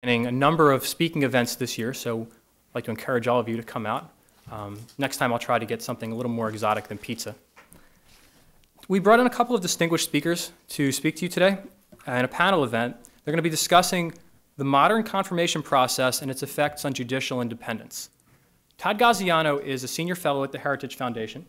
A number of speaking events this year, so I'd like to encourage all of you to come out. Next time I'll try to get something a little more exotic than pizza. We brought in a couple of distinguished speakers to speak to you today. In a panel event, they're going to be discussing the modern confirmation process and its effects on judicial independence. Todd Gaziano is a senior fellow at the Heritage Foundation,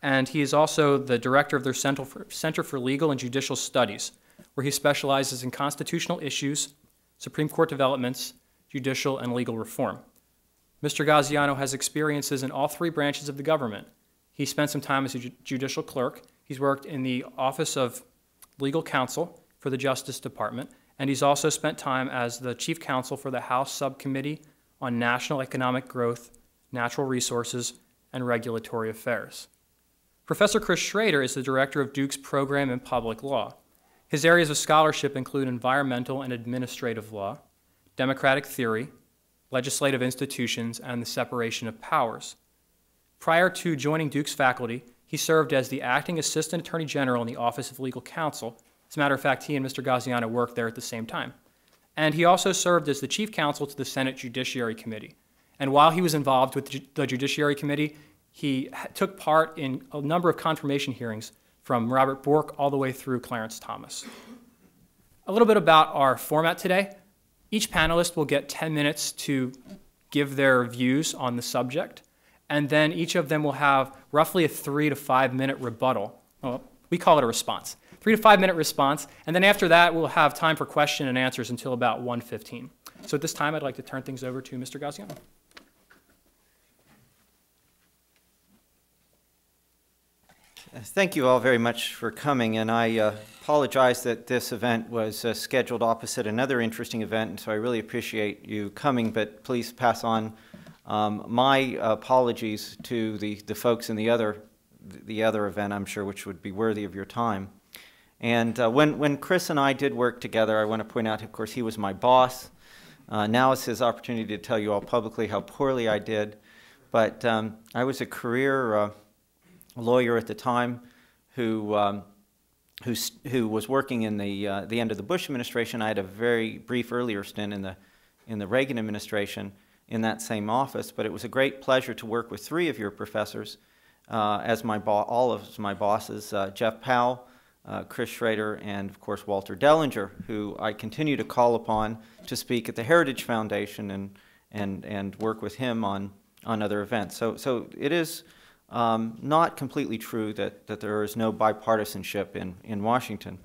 and he is also the director of their Center for Legal and Judicial Studies, where he specializes in constitutional issues, Supreme Court developments, judicial and legal reform. Mr. Gaziano has experiences in all three branches of the government. He spent some time as a judicial clerk. He's worked in the Office of Legal Counsel for the Justice Department, and he's also spent time as the chief counsel for the House Subcommittee on National Economic Growth, Natural Resources, and Regulatory Affairs. Professor Chris Schroeder is the director of Duke's program in public law. His areas of scholarship include environmental and administrative law, democratic theory, legislative institutions, and the separation of powers. Prior to joining Duke's faculty, he served as the acting assistant attorney general in the Office of Legal Counsel. As a matter of fact, he and Mr. Gaziano worked there at the same time. And he also served as the chief counsel to the Senate Judiciary Committee. And while he was involved with the Judiciary Committee, he took part in a number of confirmation hearings from Robert Bork all the way through Clarence Thomas. A little bit about our format today. Each panelist will get 10 minutes to give their views on the subject, and then each of them will have roughly a 3 to 5 minute rebuttal. Well, we call it a response. 3 to 5 minute response, and then after that we'll have time for question and answers until about 1:15. So at this time I'd like to turn things over to Mr. Gaziano. Thank you all very much for coming, and I apologize that this event was scheduled opposite another interesting event, and so I really appreciate you coming, but please pass on my apologies to the folks in the other event, I'm sure, which would be worthy of your time. And when Chris and I did work together, I want to point out, of course, he was my boss. Now is his opportunity to tell you all publicly how poorly I did, but I was a career lawyer at the time who was working in the end of the Bush administration. I had a very brief earlier stint in the Reagan administration in that same office, but it was a great pleasure to work with three of your professors as all of my bosses, Jeff Powell, Chris Schroeder, and of course Walter Dellinger, who I continue to call upon to speak at the Heritage Foundation and work with him on other events. So it is not completely true that there is no bipartisanship in Washington.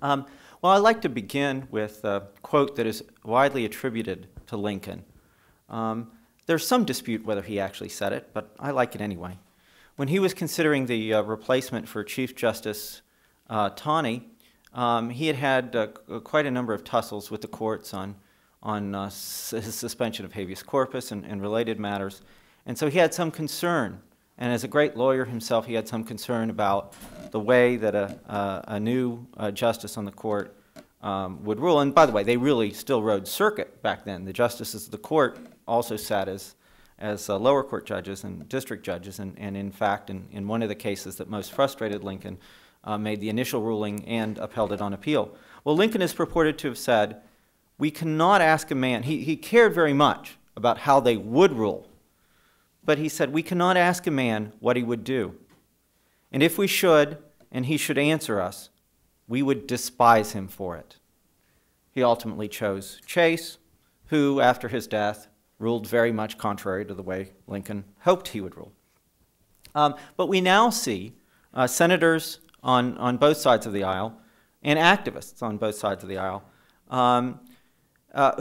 Well, I'd like to begin with a quote that is widely attributed to Lincoln. There's some dispute whether he actually said it, but I like it anyway. When he was considering the replacement for Chief Justice Taney, he had quite a number of tussles with the courts on his suspension of habeas corpus and related matters, and so he had some concern. And as a great lawyer himself, he had some concern about the way that a new justice on the court would rule. And by the way, they really still rode circuit back then. The justices of the court also sat as lower court judges and district judges. And in fact, in one of the cases that most frustrated Lincoln, made the initial ruling and upheld it on appeal. Well, Lincoln is purported to have said, we cannot ask a man, he cared very much about how they would rule. But he said, we cannot ask a man what he would do. And if we should, and he should answer us, we would despise him for it. He ultimately chose Chase, who, after his death, ruled very much contrary to the way Lincoln hoped he would rule. But we now see senators on both sides of the aisle and activists on both sides of the aisle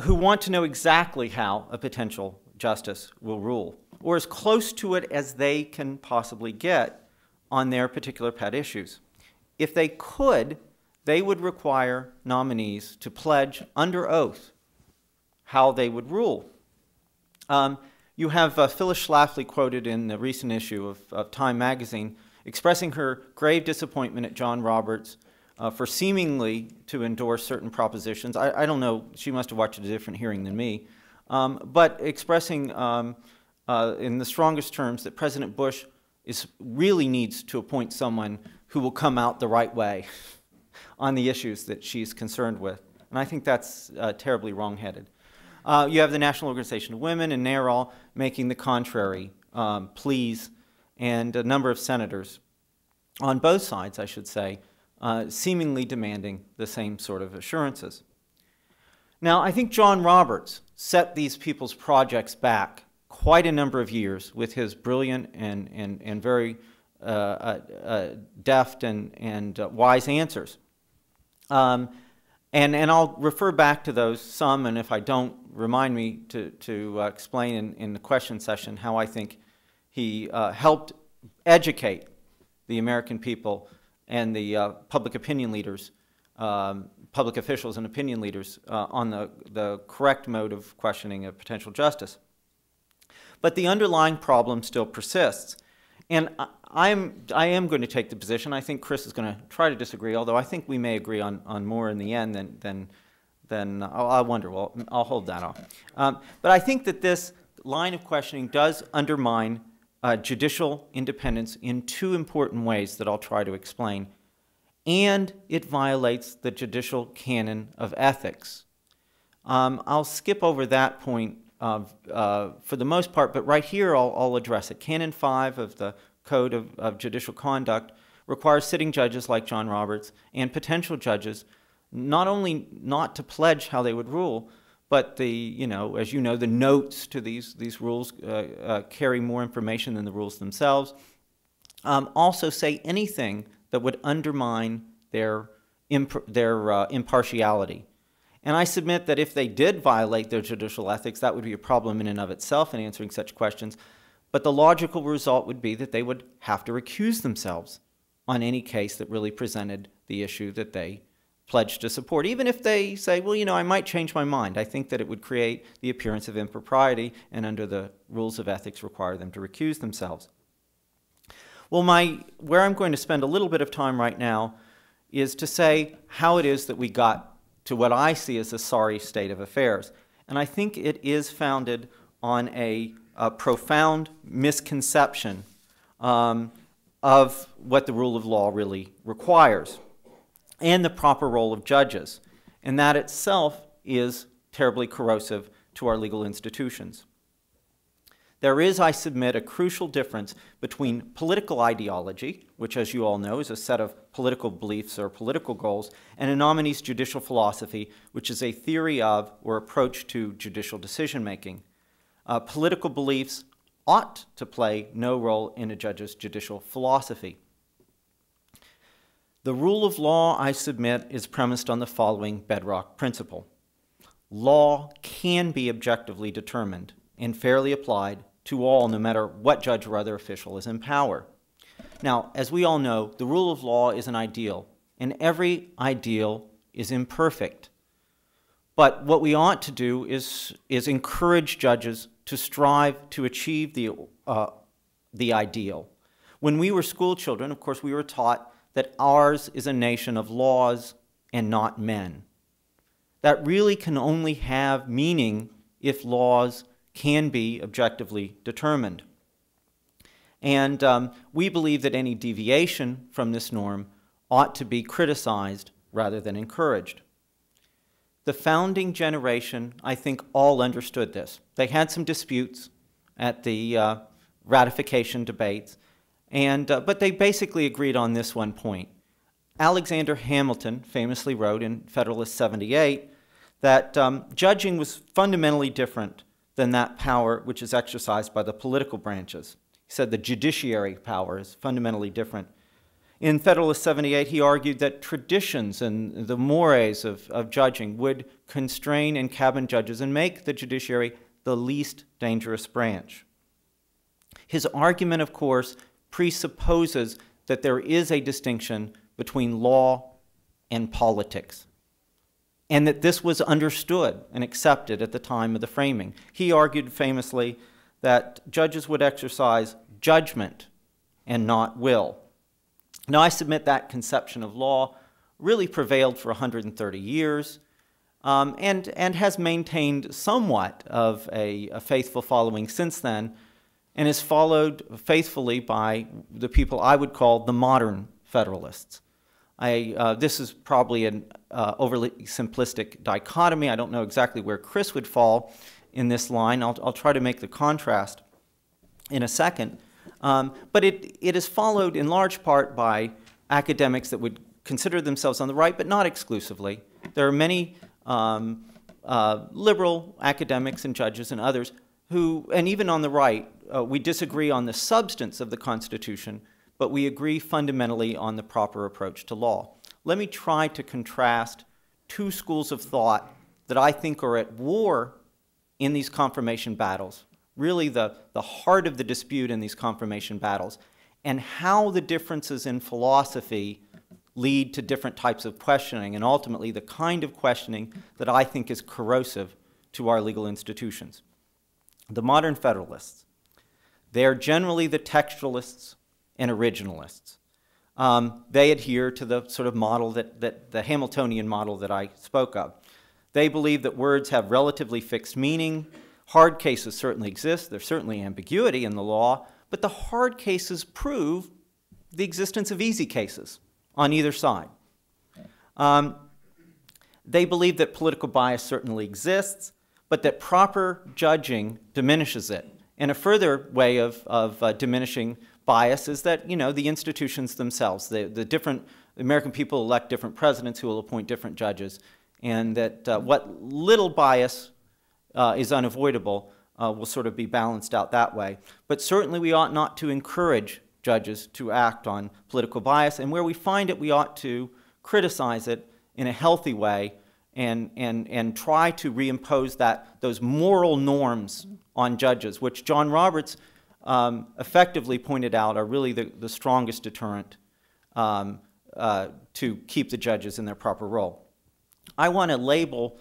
who want to know exactly how a potential justice will rule, or as close to it as they can possibly get on their particular pet issues. If they could, they would require nominees to pledge under oath how they would rule. You have Phyllis Schlafly quoted in the recent issue of Time magazine expressing her grave disappointment at John Roberts for seemingly to endorse certain propositions. I don't know, she must have watched a different hearing than me, but expressing in the strongest terms that President Bush really needs to appoint someone who will come out the right way on the issues that she's concerned with. And I think that's terribly wrong-headed. You have the National Organization of Women and NARAL making the contrary pleas, and a number of senators on both sides, I should say, seemingly demanding the same sort of assurances. Now, I think John Roberts set these people's projects back quite a number of years with his brilliant and very deft and wise answers. And I'll refer back to those some, and if I don't, remind me to explain in the question session how I think he helped educate the American people and the public opinion leaders, public officials and opinion leaders on the correct mode of questioning a potential justice. But the underlying problem still persists. And I am going to take the position, I think Chris is going to try to disagree, although I think we may agree on more in the end than I wonder. Well, I'll hold that off. But I think that this line of questioning does undermine judicial independence in two important ways that I'll try to explain. And it violates the judicial canon of ethics. I'll skip over that point for the most part, but right here I'll address it. Canon 5 of the Code of Judicial Conduct requires sitting judges like John Roberts and potential judges not only not to pledge how they would rule, but as you know, the notes to these rules carry more information than the rules themselves. Also say anything that would undermine their impartiality. And I submit that if they did violate their judicial ethics, that would be a problem in and of itself in answering such questions. But the logical result would be that they would have to recuse themselves on any case that really presented the issue that they pledged to support. Even if they say, well, I might change my mind. I think that it would create the appearance of impropriety, and under the rules of ethics require them to recuse themselves. Well, where I'm going to spend a little bit of time right now is to say how it is that we got to what I see as a sorry state of affairs. And I think it is founded on a profound misconception of what the rule of law really requires and the proper role of judges. And that itself is terribly corrosive to our legal institutions. There is, I submit, a crucial difference between political ideology, which, as you all know, is a set of political beliefs or political goals, and a nominee's judicial philosophy, which is a theory of or approach to judicial decision-making. Political beliefs ought to play no role in a judge's judicial philosophy. The rule of law, I submit, is premised on the following bedrock principle. Law can be objectively determined and fairly applied to all, no matter what judge or other official is in power. Now, as we all know, the rule of law is an ideal, and every ideal is imperfect. But what we ought to do is encourage judges to strive to achieve the ideal. When we were school children, of course, we were taught that ours is a nation of laws and not men. That really can only have meaning if laws can be objectively determined. And we believe that any deviation from this norm ought to be criticized rather than encouraged. The founding generation, I think, all understood this. They had some disputes at the ratification debates, but they basically agreed on this one point. Alexander Hamilton famously wrote in Federalist 78 that judging was fundamentally different than that power which is exercised by the political branches. He said the judiciary power is fundamentally different. In Federalist 78, he argued that traditions and the mores of judging would constrain and cabin judges and make the judiciary the least dangerous branch. His argument, of course, presupposes that there is a distinction between law and politics, and that this was understood and accepted at the time of the framing. He argued famously that judges would exercise judgment and not will. Now, I submit that conception of law really prevailed for 130 years and has maintained somewhat of a faithful following since then, and is followed faithfully by the people I would call the modern Federalists. This is probably an overly simplistic dichotomy. I don't know exactly where Chris would fall in this line. I'll try to make the contrast in a second. But it is followed in large part by academics that would consider themselves on the right, but not exclusively. There are many liberal academics and judges and others who, and even on the right, we disagree on the substance of the Constitution, but we agree fundamentally on the proper approach to law. Let me try to contrast two schools of thought that I think are at war in these confirmation battles, really the heart of the dispute in these confirmation battles, and how the differences in philosophy lead to different types of questioning, and ultimately the kind of questioning that I think is corrosive to our legal institutions. The modern Federalists, they are generally the textualists and originalists. They adhere to the sort of model the Hamiltonian model that I spoke of. They believe that words have relatively fixed meaning. Hard cases certainly exist. There's certainly ambiguity in the law, but the hard cases prove the existence of easy cases on either side. They believe that political bias certainly exists, but that proper judging diminishes it. And a further way of diminishing bias is that, you know, the institutions themselves, the American people elect different presidents who will appoint different judges, and that what little bias is unavoidable will sort of be balanced out that way. But certainly we ought not to encourage judges to act on political bias, and where we find it, we ought to criticize it in a healthy way and try to reimpose those moral norms on judges, which John Roberts effectively pointed out are really the strongest deterrent to keep the judges in their proper role. I want to label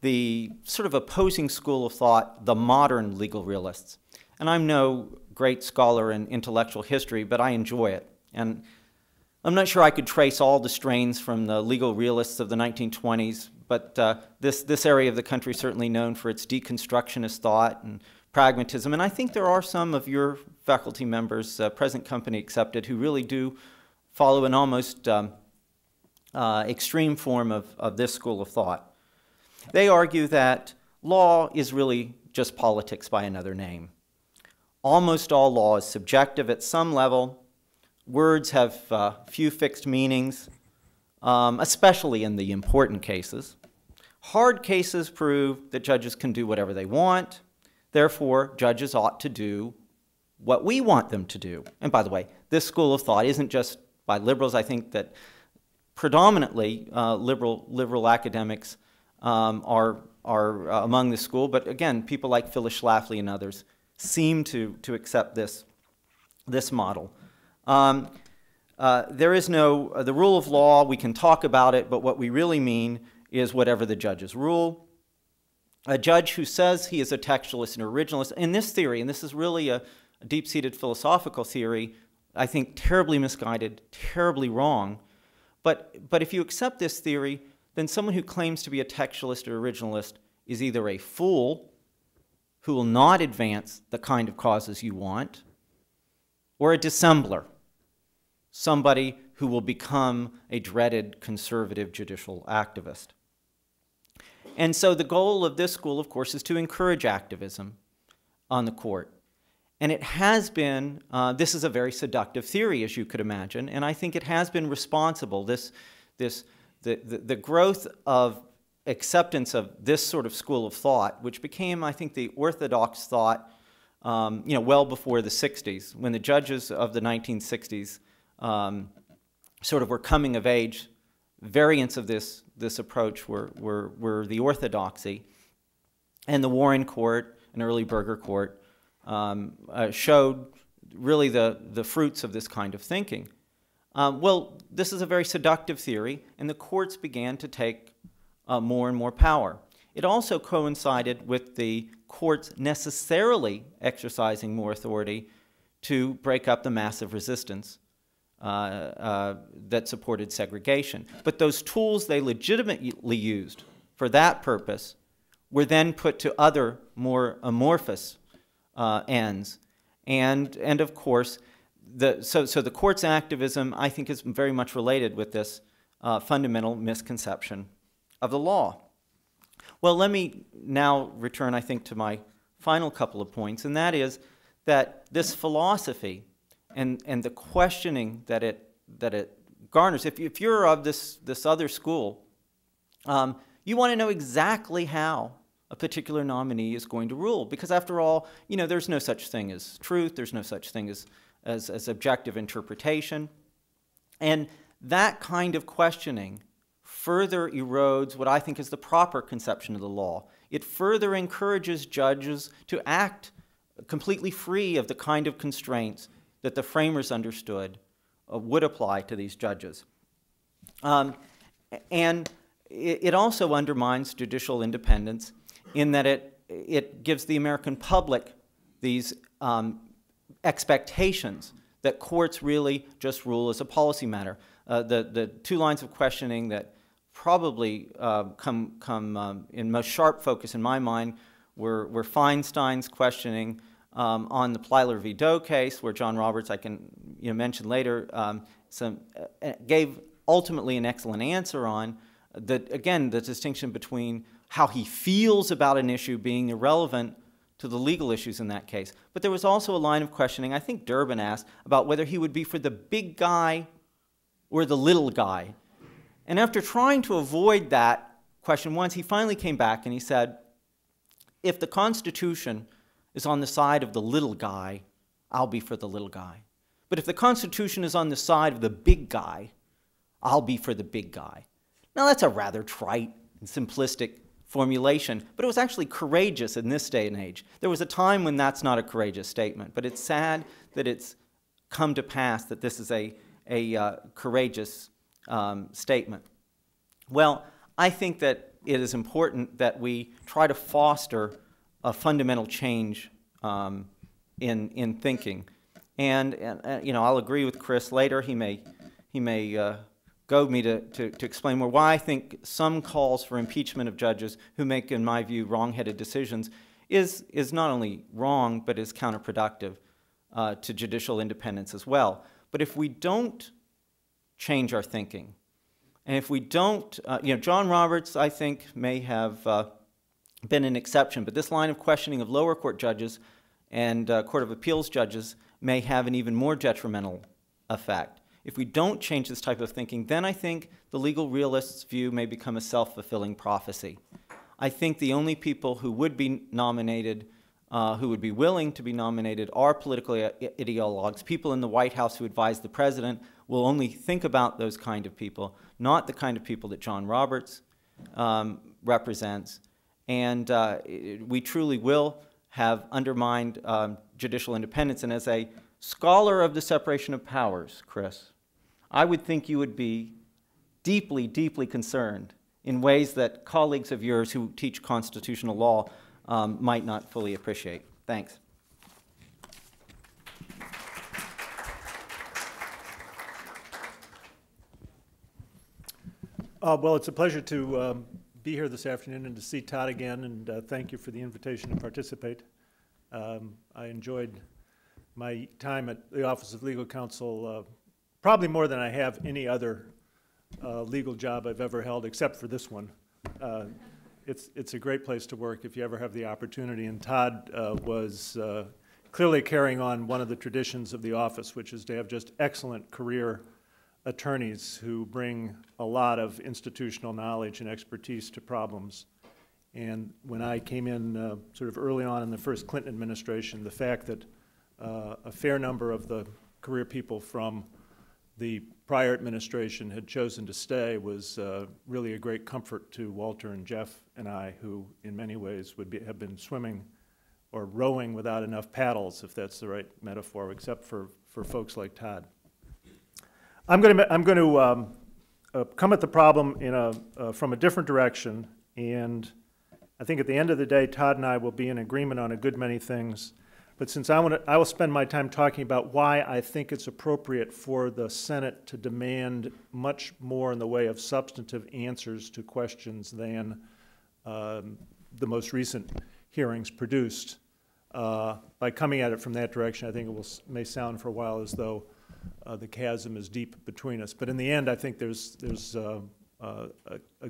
the sort of opposing school of thought the modern legal realists. And I'm no great scholar in intellectual history, but I enjoy it. And I'm not sure I could trace all the strains from the legal realists of the 1920s, but this area of the country is certainly known for its deconstructionist thought and pragmatism. And I think there are some of your faculty members, present company accepted, who really do follow an almost extreme form of this school of thought. They argue that law is really just politics by another name. Almost all law is subjective at some level. Words have few fixed meanings, especially in the important cases. Hard cases prove that judges can do whatever they want. Therefore, judges ought to do what we want them to do. And by the way, this school of thought isn't just by liberals. I think that predominantly liberal academics are among this school. But again, people like Phyllis Schlafly and others seem to accept this model. There is no, the rule of law, we can talk about it, but what we really mean is whatever the judges rule. A judge who says he is a textualist and originalist, in this theory, and this is really a deep-seated philosophical theory, I think terribly misguided, terribly wrong, but if you accept this theory, then someone who claims to be a textualist or originalist is either a fool who will not advance the kind of causes you want, or a dissembler, somebody who will become a dreaded conservative judicial activist. And so the goal of this school, of course, is to encourage activism on the court. And it has been, this is a very seductive theory, as you could imagine, and I think it has been responsible. The growth of acceptance of this sort of school of thought, which became, I think, the orthodox thought well before the 60s, when the judges of the 1960s sort of were coming of age. Variants of this approach were the orthodoxy, and the Warren Court and early Burger Court showed really the fruits of this kind of thinking. Well, this is a very seductive theory, and the courts began to take more and more power. It also coincided with the courts necessarily exercising more authority to break up the massive resistance that supported segregation. But those tools they legitimately used for that purpose were then put to other, more amorphous ends. And of course, so the court's activism, I think, is very much related with this fundamental misconception of the law. Well, let me now return, I think, to my final couple of points, and that is that this philosophy and the questioning that it garners, if you're of this other school, you want to know exactly how a particular nominee is going to rule, because after all, there's no such thing as truth, there's no such thing as objective interpretation, and that kind of questioning further erodes what I think is the proper conception of the law. It further encourages judges to act completely free of the kind of constraints that the framers understood would apply to these judges. And it also undermines judicial independence in that it gives the American public these expectations that courts really just rule as a policy matter. The two lines of questioning that probably come in most sharp focus in my mind were Feinstein's questioning on the Plyler v. Doe case, where John Roberts, I can mention later, gave ultimately an excellent answer on, again, the distinction between how he feels about an issue being irrelevant to the legal issues in that case. But there was also a line of questioning, I think Durbin asked, about whether he would be for the big guy or the little guy. And after trying to avoid that question once, he finally came back and he said, if the Constitution is on the side of the little guy, I'll be for the little guy. But if the Constitution is on the side of the big guy, I'll be for the big guy. Now, that's a rather trite and simplistic formulation, but it was actually courageous in this day and age. There was a time when that's not a courageous statement, but it's sad that it's come to pass that this is a courageous statement. Well, I think that it is important that we try to foster a fundamental change in thinking. And I'll agree with Chris later. He may goad me to explain more why I think some calls for impeachment of judges who make, in my view, wrong-headed decisions is not only wrong, but is counterproductive to judicial independence as well. But if we don't change our thinking, and if we don't, John Roberts, I think, may have been an exception, but this line of questioning of lower court judges and Court of Appeals judges may have an even more detrimental effect. If we don't change this type of thinking, then I think the legal realist's view may become a self-fulfilling prophecy. I think the only people who would be nominated, who would be willing to be nominated, are political ideologues. People in the White House who advise the president will only think about those kind of people, not the kind of people that John Roberts represents. And we truly will have undermined judicial independence. And as a scholar of the separation of powers, Chris, I would think you would be deeply, deeply concerned in ways that colleagues of yours who teach constitutional law might not fully appreciate. Thanks. Well, it's a pleasure to be here this afternoon and to see Todd again, and thank you for the invitation to participate. I enjoyed my time at the Office of Legal Counsel probably more than I have any other legal job I've ever held, except for this one. It's a great place to work if you ever have the opportunity, and Todd was clearly carrying on one of the traditions of the office, which is to have just excellent career attorneys who bring a lot of institutional knowledge and expertise to problems. And when I came in sort of early on in the first Clinton administration, the fact that a fair number of the career people from the prior administration had chosen to stay was really a great comfort to Walter and Jeff and I, who in many ways have been swimming or rowing without enough paddles, if that's the right metaphor, except for folks like Todd. I'm going to come at the problem from a different direction, and I think at the end of the day, Todd and I will be in agreement on a good many things. But since I will spend my time talking about why I think it's appropriate for the Senate to demand much more in the way of substantive answers to questions than the most recent hearings produced. by coming at it from that direction, I think may sound for a while as though the chasm is deep between us. But in the end, I think there's a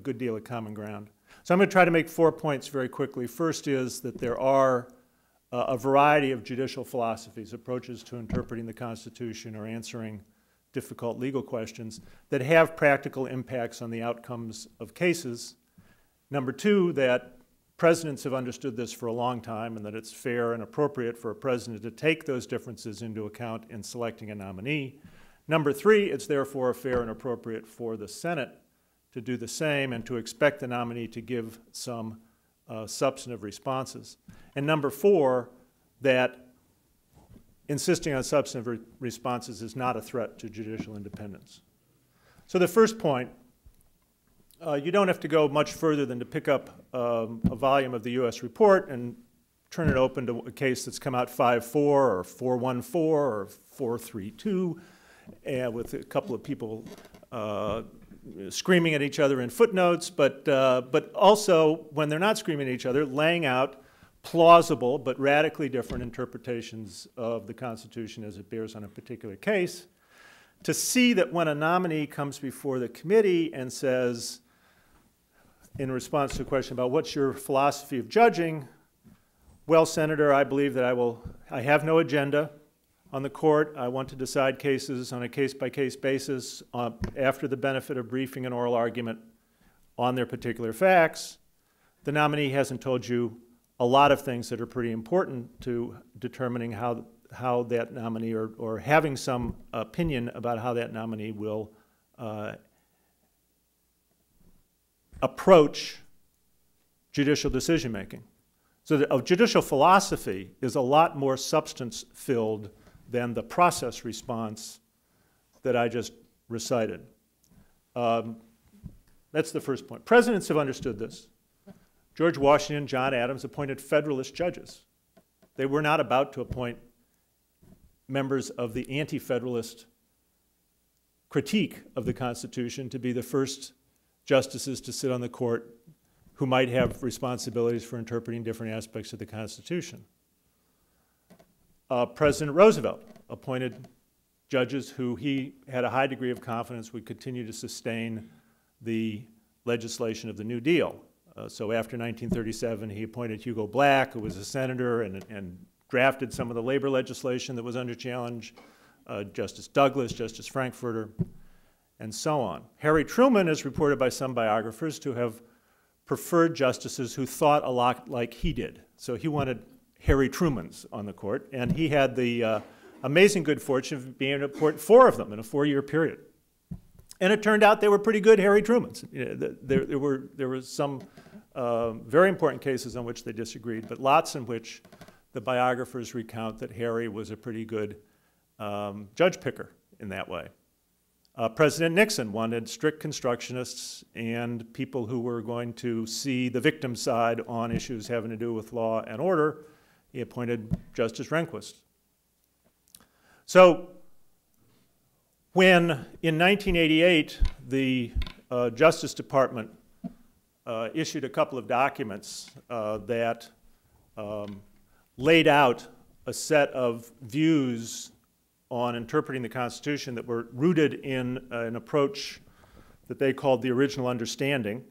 good deal of common ground. So I'm going to try to make 4 points very quickly. First is that there are a variety of judicial philosophies, approaches to interpreting the Constitution or answering difficult legal questions that have practical impacts on the outcomes of cases. Number two, that presidents have understood this for a long time and that it's fair and appropriate for a president to take those differences into account in selecting a nominee. Number three, it's therefore fair and appropriate for the Senate to do the same and to expect the nominee to give some substantive responses. And number four, that insisting on substantive responses is not a threat to judicial independence. So the first point, you don't have to go much further than to pick up a volume of the U.S. report and turn it open to a case that's come out 5-4 or 4-1-4 or 4-3-2, and with a couple of people screaming at each other in footnotes, but also, when they're not screaming at each other, laying out plausible but radically different interpretations of the Constitution as it bears on a particular case, to see that when a nominee comes before the committee and says, in response to a question about what's your philosophy of judging, well, Senator, I believe that I have no agenda on the court. I want to decide cases on a case-by-case basis after the benefit of briefing and oral argument on their particular facts. The nominee hasn't told you a lot of things that are pretty important to determining how that nominee, or having some opinion about how that nominee will approach judicial decision-making. So a judicial philosophy is a lot more substance-filled than the process response that I just recited. That's the first point. Presidents have understood this. George Washington, John Adams appointed Federalist judges. They were not about to appoint members of the anti-Federalist critique of the Constitution to be the first justices to sit on the court who might have responsibilities for interpreting different aspects of the Constitution. President Roosevelt appointed judges who he had a high degree of confidence would continue to sustain the legislation of the New Deal. So after 1937, he appointed Hugo Black, who was a senator and drafted some of the labor legislation that was under challenge, Justice Douglas, Justice Frankfurter, and so on. Harry Truman is reported by some biographers to have preferred justices who thought a lot like he did. So he wanted Harry Trumans on the court, and he had the amazing good fortune of being able to appoint 4 of them in a 4-year period. And it turned out they were pretty good Harry Trumans. You know, there were some very important cases on which they disagreed, but lots in which the biographers recount that Harry was a pretty good judge picker in that way. President Nixon wanted strict constructionists and people who were going to see the victim side on issues having to do with law and order. He appointed Justice Rehnquist. So when, in 1988, the Justice Department issued a couple of documents that laid out a set of views on interpreting the Constitution that were rooted in an approach that they called the original understanding,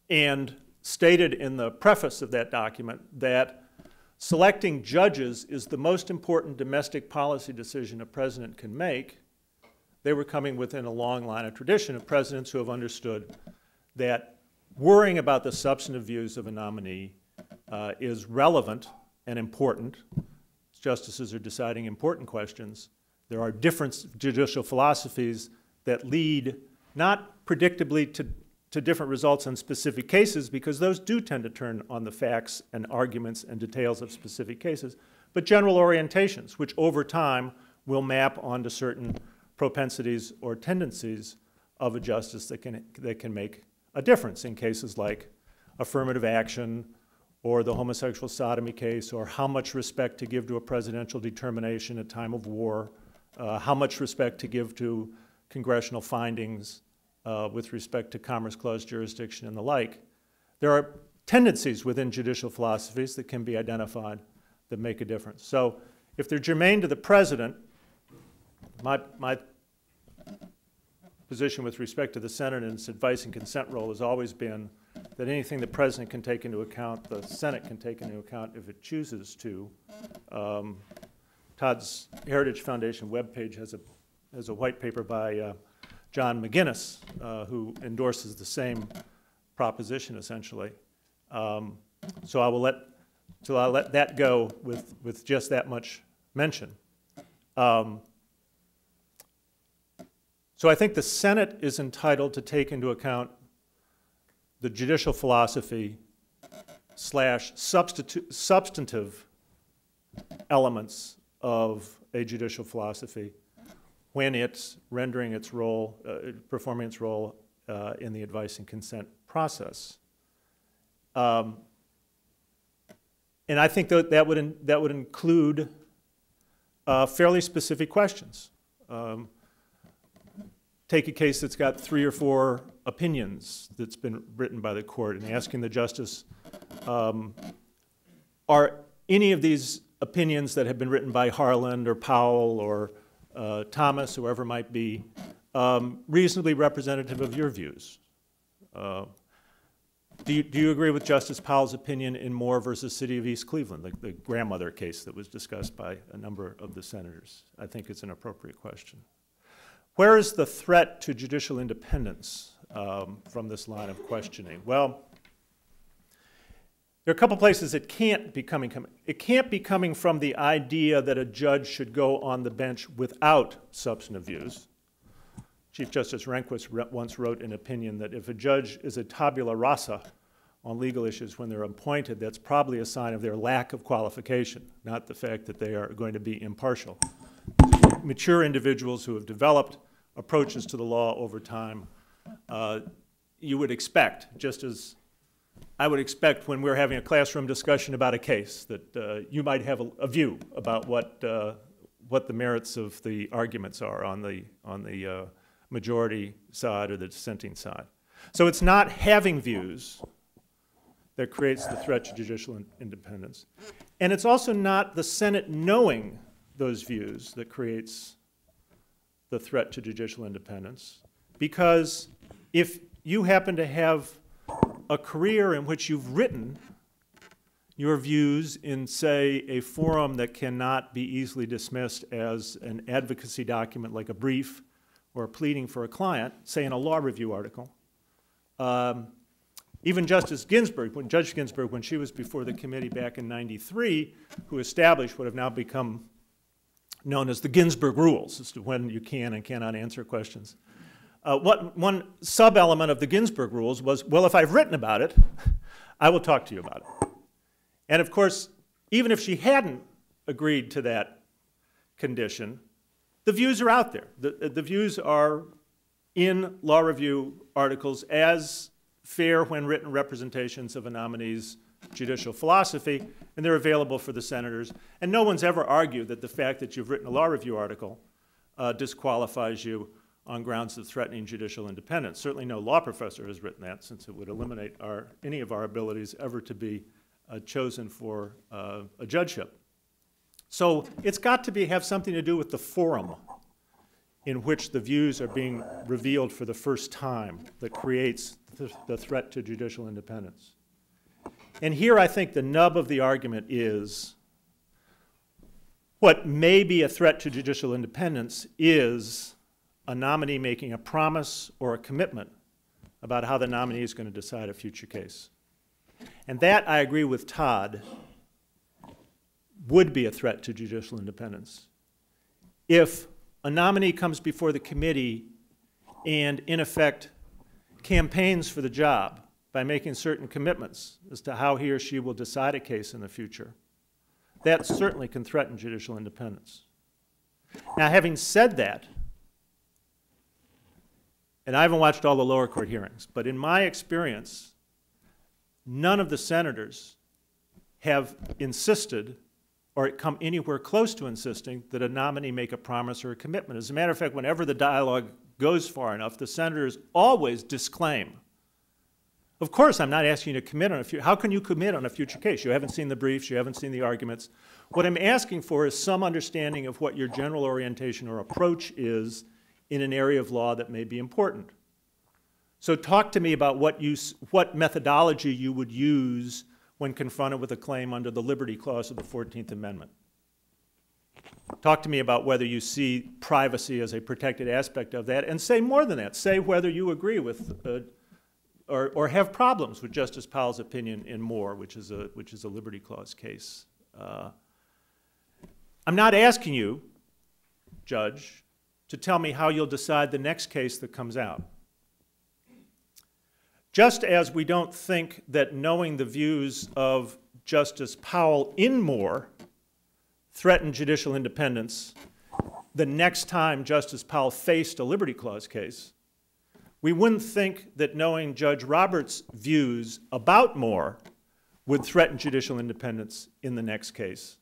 and stated in the preface of that document that selecting judges is the most important domestic policy decision a president can make. They were coming within a long line of tradition of presidents who have understood that worrying about the substantive views of a nominee is relevant and important. Justices are deciding important questions. There are different judicial philosophies that lead not predictably to different results on specific cases, because those do tend to turn on the facts and arguments and details of specific cases, but general orientations, which over time will map onto certain propensities or tendencies of a justice that can make a difference in cases like affirmative action, or the homosexual sodomy case, or how much respect to give to a presidential determination at time of war, how much respect to give to congressional findings with respect to Commerce Clause jurisdiction and the like. There are tendencies within judicial philosophies that can be identified that make a difference. So if they're germane to the president, my position with respect to the Senate and its advice and consent role has always been that anything the president can take into account, the Senate can take into account if it chooses to. Todd's Heritage Foundation webpage has a white paper by John McGinnis, who endorses the same proposition essentially. So I'll let that go with just that much mention. So I think the Senate is entitled to take into account the judicial philosophy / substantive elements of a judicial philosophy when it's rendering its role, performing its role in the advice and consent process. And I think that would include fairly specific questions. Take a case that's got 3 or 4 opinions that's been written by the court and asking the justice, are any of these opinions that have been written by Harland or Powell or Thomas, whoever it might be, reasonably representative of your views? Do you agree with Justice Powell's opinion in Moore versus City of East Cleveland, the grandmother case that was discussed by a number of the senators? I think it's an appropriate question. Where is the threat to judicial independence from this line of questioning? Well, there are a couple places it can't be coming. It can't be coming from the idea that a judge should go on the bench without substantive views. Chief Justice Rehnquist once wrote an opinion that if a judge is a tabula rasa on legal issues when they're appointed, that's probably a sign of their lack of qualification, not the fact that they are going to be impartial. Mature individuals who have developed approaches to the law over time, you would expect, just as I would expect when we're having a classroom discussion about a case, that you might have a view about what the merits of the arguments are on the majority side or the dissenting side. So it's not having views that creates the threat to judicial independence. And it's also not the Senate knowing those views that creates the threat to judicial independence, because if you happen to have a career in which you've written your views in, say, a forum that cannot be easily dismissed as an advocacy document like a brief or a pleading for a client, say in a law review article, even Justice Ginsburg, Judge Ginsburg, when she was before the committee back in '93, who established what have now become known as the Ginsburg rules as to when you can and cannot answer questions. One sub-element of the Ginsburg rules was, well, if I've written about it, I will talk to you about it. And of course, even if she hadn't agreed to that condition, the views are out there. The views are in law review articles as fair when written representations of a nominee's judicial philosophy, and they're available for the senators. And no one's ever argued that the fact that you've written a law review article disqualifies you on grounds of threatening judicial independence. Certainly no law professor has written that, since it would eliminate any of our abilities ever to be chosen for a judgeship. So it's got to have something to do with the forum in which the views are being revealed for the first time that creates the threat to judicial independence. And here I think the nub of the argument is what may be a threat to judicial independence is a nominee making a promise or a commitment about how the nominee is going to decide a future case. And that, I agree with Todd, would be a threat to judicial independence. If a nominee comes before the committee and, in effect, campaigns for the job by making certain commitments as to how he or she will decide a case in the future, that certainly can threaten judicial independence. Now, having said that, and I haven't watched all the lower court hearings, but in my experience, none of the senators have insisted or come anywhere close to insisting that a nominee make a promise or a commitment. As a matter of fact, whenever the dialogue goes far enough, the senators always disclaim Of course, I'm not asking you to commit on a future. How can you commit on a future case? You haven't seen the briefs, you haven't seen the arguments. What I'm asking for is some understanding of what your general orientation or approach is in an area of law that may be important. So talk to me about what methodology you would use when confronted with a claim under the Liberty Clause of the 14th Amendment. Talk to me about whether you see privacy as a protected aspect of that, and say more than that. Say whether you agree with or have problems with Justice Powell's opinion in Moore, which is a Liberty Clause case. I'm not asking you, Judge, to tell me how you'll decide the next case that comes out. Just as we don't think that knowing the views of Justice Powell in Moore threatened judicial independence the next time Justice Powell faced a Liberty Clause case, we wouldn't think that knowing Judge Roberts' views about Moore would threaten judicial independence in the next case,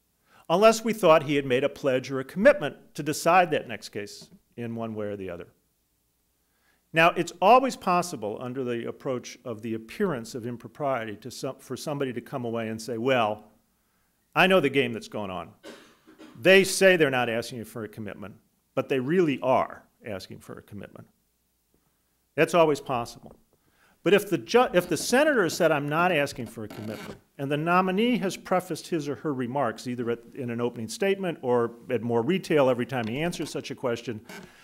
unless we thought he had made a pledge or a commitment to decide that next case in one way or the other. Now, it's always possible under the approach of the appearance of impropriety for somebody to come away and say, well, I know the game that's going on. They say they're not asking you for a commitment, but they really are asking for a commitment. That's always possible. But if the senator said, I'm not asking for a commitment, and the nominee has prefaced his or her remarks either in an opening statement or at more retail every time he answers such a question,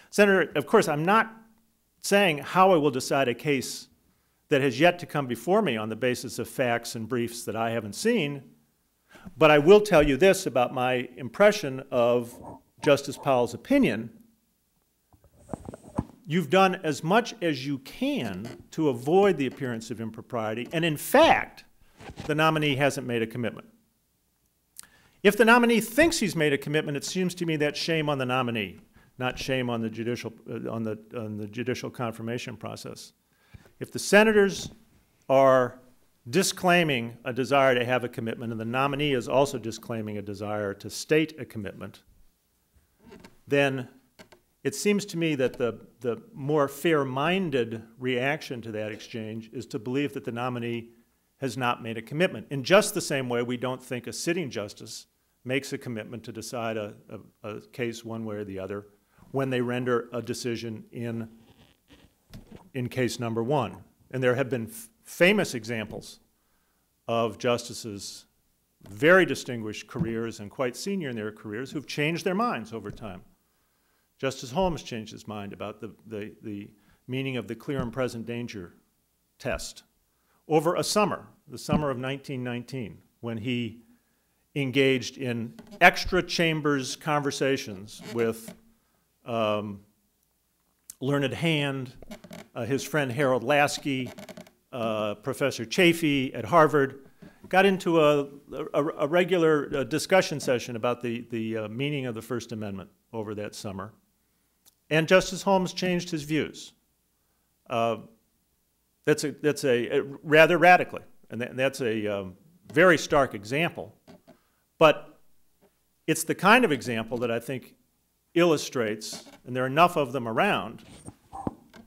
Senator, of course, I'm not saying how I will decide a case that has yet to come before me on the basis of facts and briefs that I haven't seen, but I will tell you this about my impression of Justice Powell's opinion. You've done as much as you can to avoid the appearance of impropriety, and in fact, the nominee hasn't made a commitment. If the nominee thinks he's made a commitment, it seems to me that's shame on the nominee, not shame on the judicial confirmation process. If the senators are disclaiming a desire to have a commitment, and the nominee is also disclaiming a desire to state a commitment, then it seems to me that the more fair-minded reaction to that exchange is to believe that the nominee has not made a commitment. In just the same way, we don't think a sitting justice makes a commitment to decide a case one way or the other when they render a decision in case number one. And there have been famous examples of justices, very distinguished careers and quite senior in their careers, who've changed their minds over time. Justice Holmes changed his mind about the meaning of the clear and present danger test over a summer, the summer of 1919, when he engaged in extra chambers conversations with Learned Hand, his friend Harold Lasky, Professor Chafee at Harvard, got into a regular discussion session about the meaning of the First Amendment over that summer. And Justice Holmes changed his views. That's rather radically, and that's a very stark example. But it's the kind of example that I think illustrates, and there are enough of them around,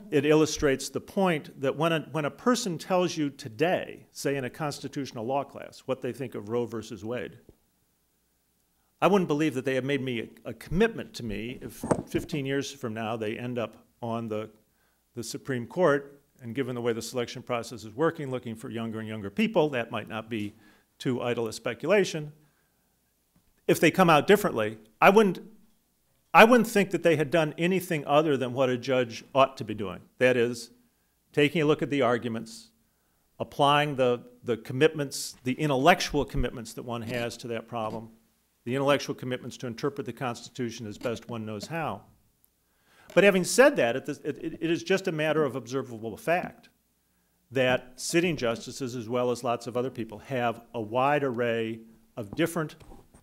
it illustrates the point that when a person tells you today, say in a constitutional law class, what they think of Roe versus Wade, I wouldn't believe that they have made me a commitment to me if 15 years from now they end up on the Supreme Court, and given the way the selection process is working, looking for younger and younger people, that might not be too idle a speculation. If they come out differently, I wouldn't think that they had done anything other than what a judge ought to be doing. That is, taking a look at the arguments, applying the commitments, the intellectual commitments that one has to that problem, the intellectual commitments to interpret the Constitution as best one knows how. But having said that, it is just a matter of observable fact that sitting justices, as well as lots of other people, have a wide array of different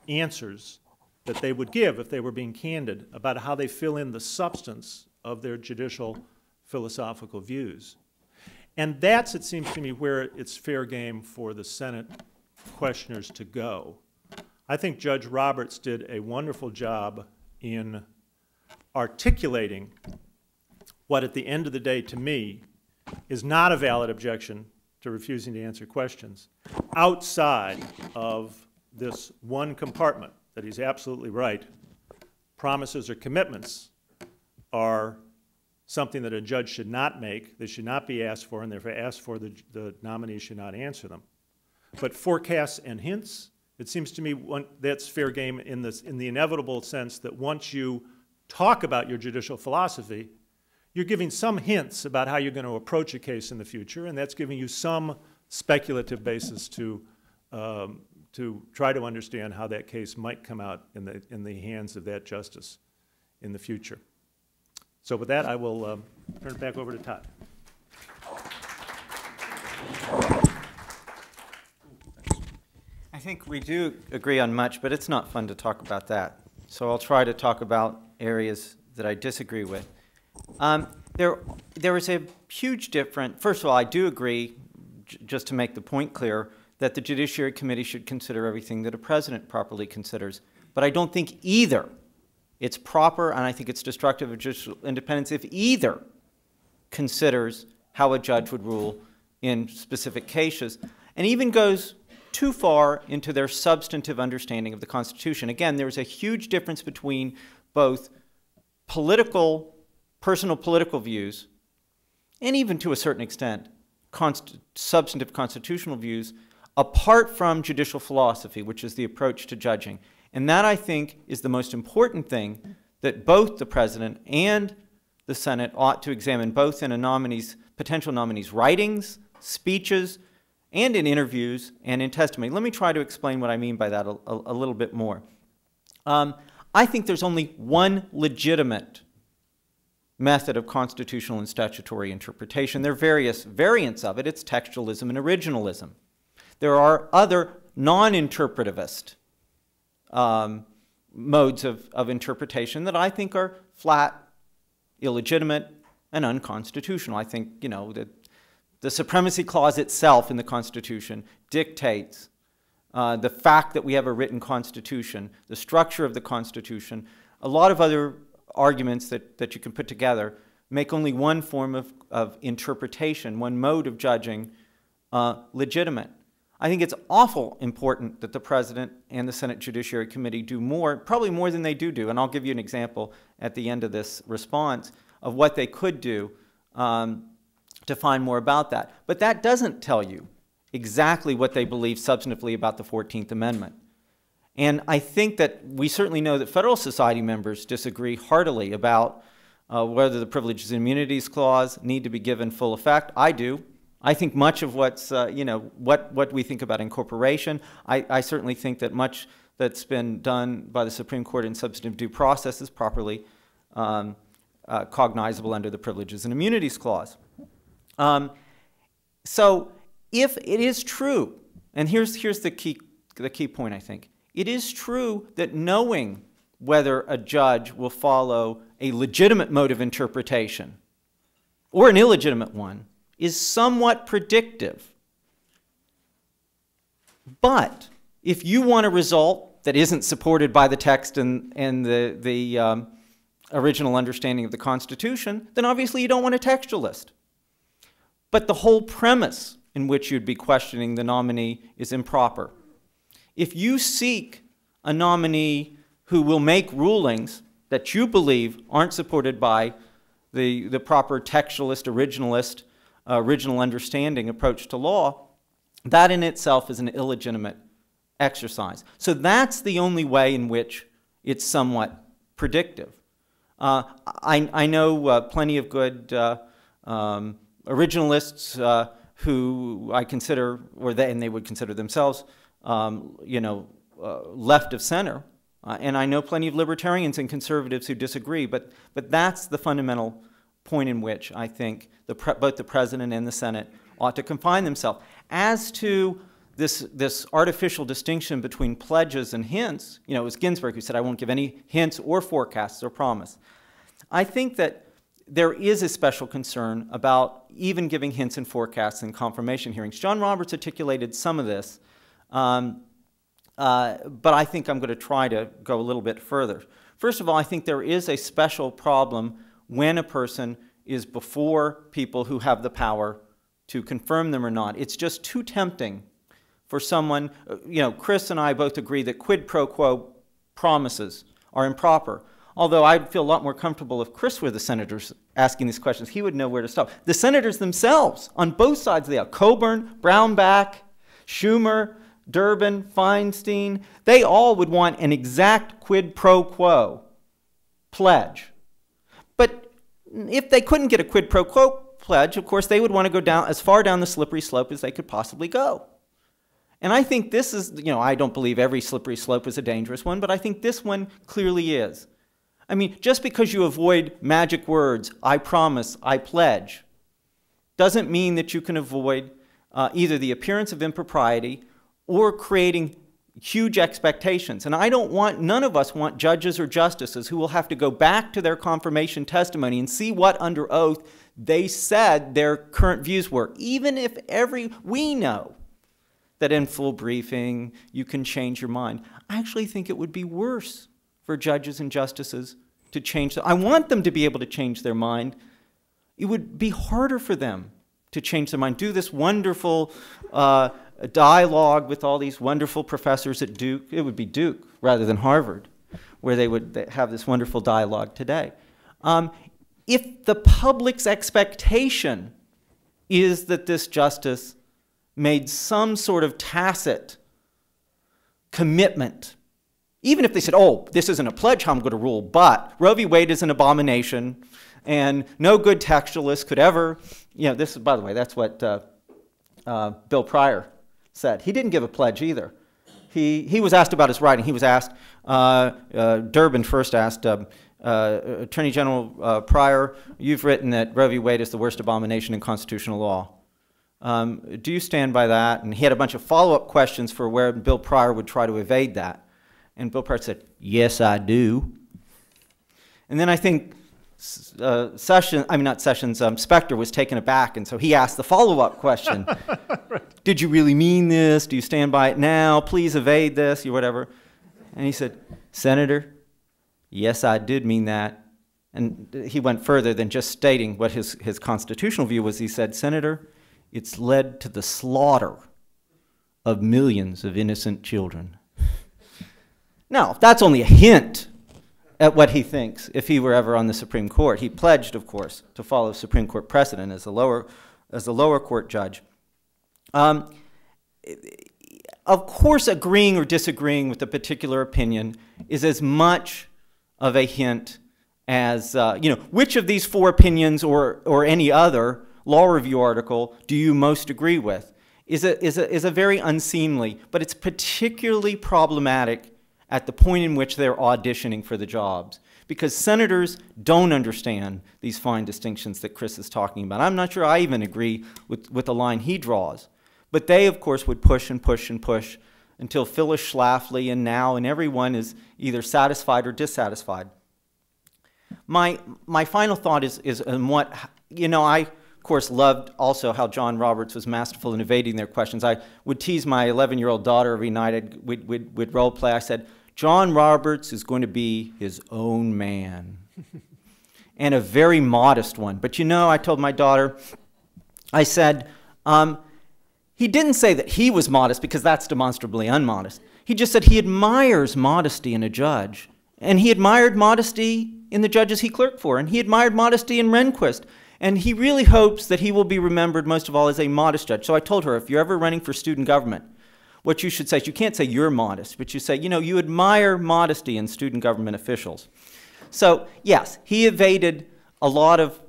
answers that they would give if they were being candid about how they fill in the substance of their judicial philosophical views. And that's, it seems to me, where it's fair game for the Senate questioners to go. I think Judge Roberts did a wonderful job in articulating what, at the end of the day, to me, is not a valid objection to refusing to answer questions outside of this one compartment that he's absolutely right. Promises or commitments are something that a judge should not make, they should not be asked for, and if they're asked for, the nominee should not answer them. But forecasts and hints, it seems to me that's fair game in the inevitable sense that once you talk about your judicial philosophy, you're giving some hints about how you're going to approach a case in the future, and that's giving you some speculative basis to try to understand how that case might come out in the hands of that justice in the future. So with that, I will turn it back over to Todd. I think we do agree on much, but it's not fun to talk about that. So I'll try to talk about areas that I disagree with. There is a huge difference. First of all, I do agree, just to make the point clear, that the Judiciary Committee should consider everything that a president properly considers. But I don't think either it's proper, and I think it's destructive of judicial independence if either considers how a judge would rule in specific cases, and even goes too far into their substantive understanding of the Constitution. Again, there's a huge difference between both personal political views, and even to a certain extent, substantive constitutional views, apart from judicial philosophy, which is the approach to judging. And that, I think, is the most important thing that both the President and the Senate ought to examine, both in a potential nominee's writings, speeches, and in interviews and in testimony. Let me try to explain what I mean by that a little bit more. I think there's only one legitimate method of constitutional and statutory interpretation. There are various variants of it. It's textualism and originalism. There are other non-interpretivist modes of interpretation that I think are flat, illegitimate, and unconstitutional. I think, you know, that the Supremacy Clause itself in the Constitution dictates the fact that we have a written Constitution, the structure of the Constitution, a lot of other arguments that you can put together make only one form of interpretation, one mode of judging legitimate. I think it's awful important that the President and the Senate Judiciary Committee do more, probably more than they do, and I'll give you an example at the end of this response of what they could do to find more about that. But that doesn't tell you exactly what they believe substantively about the 14th Amendment. And I think that we certainly know that Federal Society members disagree heartily about whether the Privileges and Immunities Clause need to be given full effect. I do. I think much of what's, what we think about incorporation, I certainly think that much that's been done by the Supreme Court in substantive due process is properly cognizable under the Privileges and Immunities Clause. So if it is true, and here's the key point, I think, it is true that knowing whether a judge will follow a legitimate mode of interpretation or an illegitimate one is somewhat predictive. But if you want a result that isn't supported by the text and the original understanding of the Constitution, then obviously you don't want a textualist. But the whole premise in which you'd be questioning the nominee is improper. If you seek a nominee who will make rulings that you believe aren't supported by the proper textualist, original understanding approach to law, that in itself is an illegitimate exercise. So that's the only way in which it's somewhat predictive. I know plenty of good originalists who I consider, and they would consider themselves, left of center. And I know plenty of libertarians and conservatives who disagree, but that's the fundamental point in which I think both the President and the Senate ought to confine themselves. As to this artificial distinction between pledges and hints, it was Ginsburg who said, I won't give any hints or forecasts or promise. I think that there is a special concern about even giving hints and forecasts in confirmation hearings. John Roberts articulated some of this, but I think I'm going to try to go a little bit further. First of all, I think there is a special problem when a person is before people who have the power to confirm them or not. It's just too tempting for someone, Chris and I both agree that quid pro quo promises are improper. Although I'd feel a lot more comfortable if Chris were the senators asking these questions. He would know where to stop. The senators themselves, on both sides of the aisle, Coburn, Brownback, Schumer, Durbin, Feinstein, they all would want an exact quid pro quo pledge. But if they couldn't get a quid pro quo pledge, of course, they would want to go down as far down the slippery slope as they could possibly go. And I think this is, I don't believe every slippery slope is a dangerous one, but I think this one clearly is. I mean, just because you avoid magic words, I promise, I pledge, doesn't mean that you can avoid either the appearance of impropriety or creating huge expectations. And none of us want judges or justices who will have to go back to their confirmation testimony and see what under oath they said their current views were, even if we know that in full briefing you can change your mind. I actually think it would be worse for judges and justices to change. I want them to be able to change their mind. It would be harder for them to change their mind, do this wonderful dialogue with all these wonderful professors at Duke. It would be Duke rather than Harvard, where they would have this wonderful dialogue today. If the public's expectation is that this justice made some sort of tacit commitment, even if they said, oh, this isn't a pledge how I'm going to rule, but Roe v. Wade is an abomination, and no good textualist could ever, this, by the way, that's what Bill Pryor said. He didn't give a pledge either. He was asked about his writing. He was asked, Durbin first asked, Attorney General Pryor, you've written that Roe v. Wade is the worst abomination in constitutional law. Do you stand by that? And he had a bunch of follow-up questions for where Bill Pryor would try to evade that. And Bill Pryor said, yes, I do. And then I think Specter was taken aback, and so he asked the follow-up question. Right. Did you really mean this? Do you stand by it now? Please evade this, or whatever. And he said, Senator, yes, I did mean that. And he went further than just stating what his constitutional view was. He said, Senator, it's led to the slaughter of millions of innocent children. Now, that's only a hint at what he thinks if he were ever on the Supreme Court. He pledged, of course, to follow Supreme Court precedent as a lower court judge. Of course, agreeing or disagreeing with a particular opinion is as much of a hint as, which of these four opinions or any other law review article do you most agree with is a very unseemly, but it's particularly problematic at the point in which they're auditioning for the jobs, because senators don't understand these fine distinctions that Chris is talking about. I'm not sure I even agree with the line he draws, but they, of course, would push and push and push until Phyllis Schlafly and now and everyone is either satisfied or dissatisfied. My final thought is on what, I, of course, loved also how John Roberts was masterful in evading their questions. I would tease my 11-year-old daughter every night. We'd role play. I said, John Roberts is going to be his own man. And a very modest one. But I told my daughter, I said, he didn't say that he was modest because that's demonstrably unmodest. He just said he admires modesty in a judge. And he admired modesty in the judges he clerked for. And he admired modesty in Rehnquist. And he really hopes that he will be remembered most of all as a modest judge. So I told her, if you're ever running for student government, what you should say is you can't say you're modest, but you say, you admire modesty in student government officials. So yes, he evaded a lot of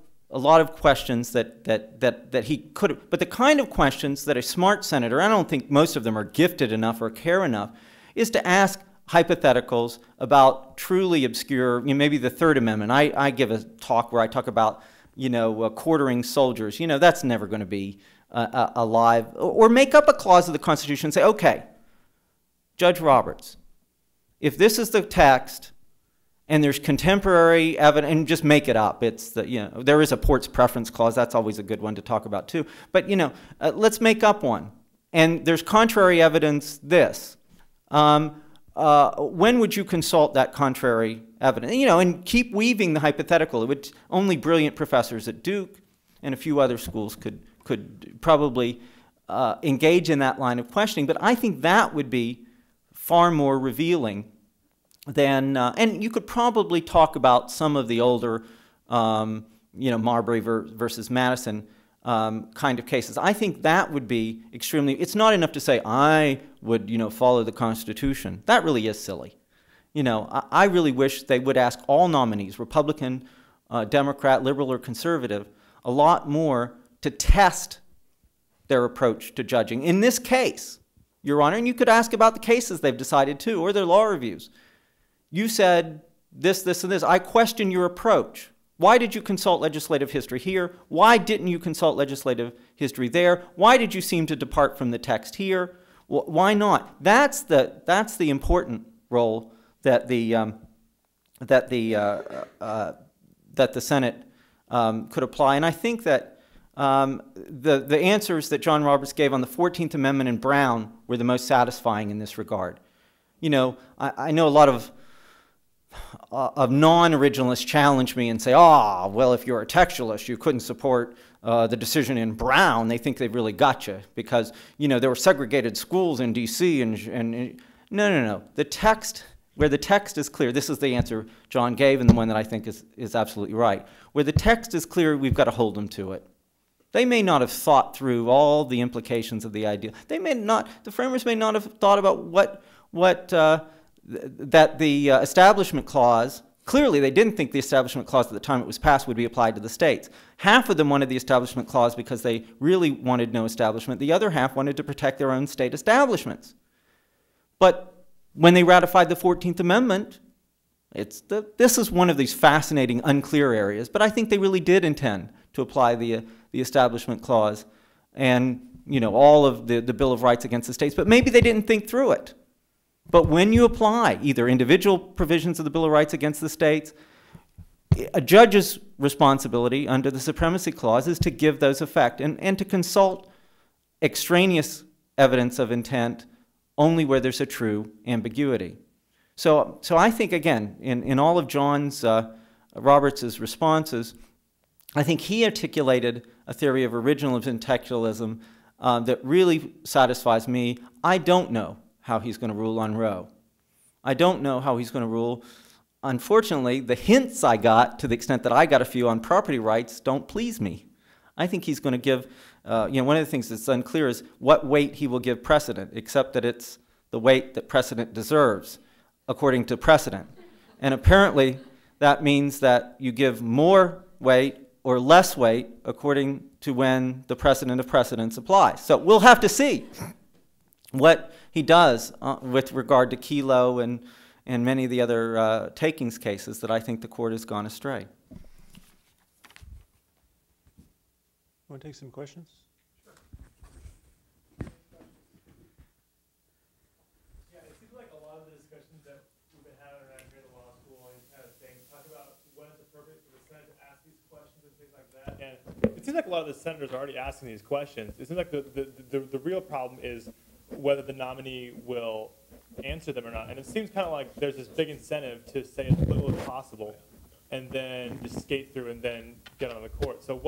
questions that he could have, but the kind of questions that a smart senator, I don't think most of them are gifted enough or care enough, is to ask hypotheticals about truly obscure, maybe the Third Amendment. I give a talk where I talk about, quartering soldiers. That's never going to be alive. Or make up a clause of the Constitution and say, okay, Judge Roberts, if this is the text and there's contemporary evidence, and just make it up. It's there is a port's preference clause. That's always a good one to talk about too. But let's make up one. And there's contrary evidence. This. When would you consult that contrary evidence? And keep weaving the hypothetical. Only brilliant professors at Duke and a few other schools could could probably engage in that line of questioning, but I think that would be far more revealing than, and you could probably talk about some of the older, Marbury versus Madison kind of cases. I think that would be extremely, it's not enough to say, I would, follow the Constitution. That really is silly. I really wish they would ask all nominees, Republican, Democrat, liberal, or conservative, a lot more to test their approach to judging. In this case, Your Honor, and you could ask about the cases they've decided too, or their law reviews. You said this, this, and this. I question your approach. Why did you consult legislative history here? Why didn't you consult legislative history there? Why did you seem to depart from the text here? Why not? That's the important role that the Senate could apply. And I think that the answers that John Roberts gave on the 14th Amendment and Brown were the most satisfying in this regard. I know a lot of non-originalists challenge me and say, well, if you're a textualist, you couldn't support the decision in Brown. They think they've really got you because, there were segregated schools in D.C. and no. The text, where the text is clear, this is the answer John gave and the one that I think is absolutely right. Where the text is clear, we've got to hold them to it. They may not have thought through all the implications of the idea. The framers may not have thought about that the Establishment Clause, clearly they didn't think the Establishment Clause at the time it was passed would be applied to the states. Half of them wanted the Establishment Clause because they really wanted no establishment. The other half wanted to protect their own state establishments. But when they ratified the 14th Amendment, this is one of these fascinating, unclear areas, but I think they really did intend to apply the Establishment Clause and all of the Bill of Rights against the states, but maybe they didn't think through it. But when you apply either individual provisions of the Bill of Rights against the states, a judge's responsibility under the Supremacy Clause is to give those effect and to consult extraneous evidence of intent only where there's a true ambiguity. So I think, again, in all of John's, Roberts' responses, I think he articulated a theory of originalism and textualism that really satisfies me. I don't know how he's going to rule on Roe. I don't know how he's going to rule. Unfortunately, the hints I got, to the extent that I got a few on property rights, don't please me. I think he's going to give, one of the things that's unclear is what weight he will give precedent, except that it's the weight that precedent deserves, according to precedent. And apparently, that means that you give more weight or less weight according to when the precedent of precedents applies. So we'll have to see what he does with regard to Kelo and many of the other takings cases that I think the court has gone astray. Want to take some questions? Sure. Yeah, it seems like a lot of the discussions that we've been having around here at the law school and kind of things talk about when it's appropriate for the Senate to ask these questions and things like that. And it seems like a lot of the senators are already asking these questions. It seems like the real problem is whether the nominee will answer them or not. And it seems kind of like there's this big incentive to say as little as possible and then just skate through and then get on the court. So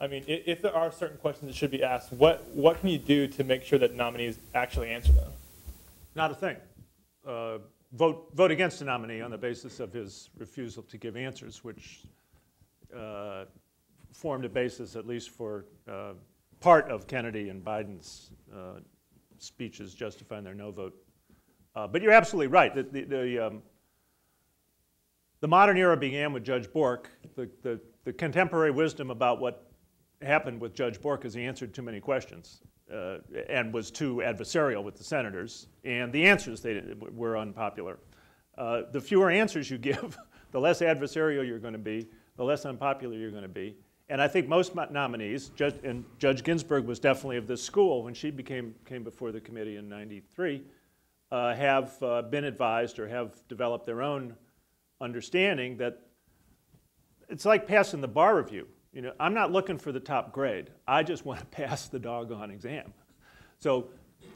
if there are certain questions that should be asked, what can you do to make sure that nominees actually answer them? Not a thing. Vote against a nominee on the basis of his refusal to give answers, which formed a basis, at least for part of Kennedy and Biden's speeches justifying their no vote. But you're absolutely right. The modern era began with Judge Bork. The contemporary wisdom about what happened with Judge Bork is he answered too many questions and was too adversarial with the senators, and the answers were unpopular. The fewer answers you give, the less adversarial you're going to be, the less unpopular you're going to be. And I think most nominees, and Judge Ginsburg was definitely of this school when she came before the committee in '93, have been advised or have developed their own understanding that it's like passing the bar review. I'm not looking for the top grade. I just want to pass the doggone exam. So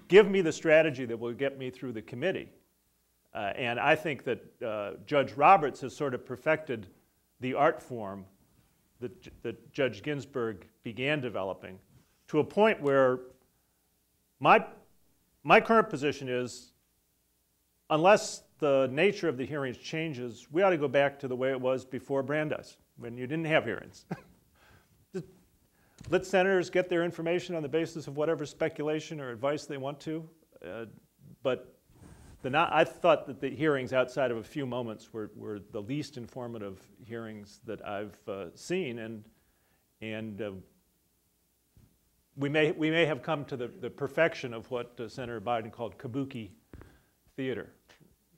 give me the strategy that will get me through the committee. And I think that Judge Roberts has sort of perfected the art form that Judge Ginsburg began developing to a point where my current position is, unless the nature of the hearings changes, we ought to go back to the way it was before Brandeis, when you didn't have hearings. Just let senators get their information on the basis of whatever speculation or advice they want to. But I thought that the hearings outside of a few moments were the least informative hearings that I've seen, and we may have come to the perfection of what Senator Biden called kabuki theater.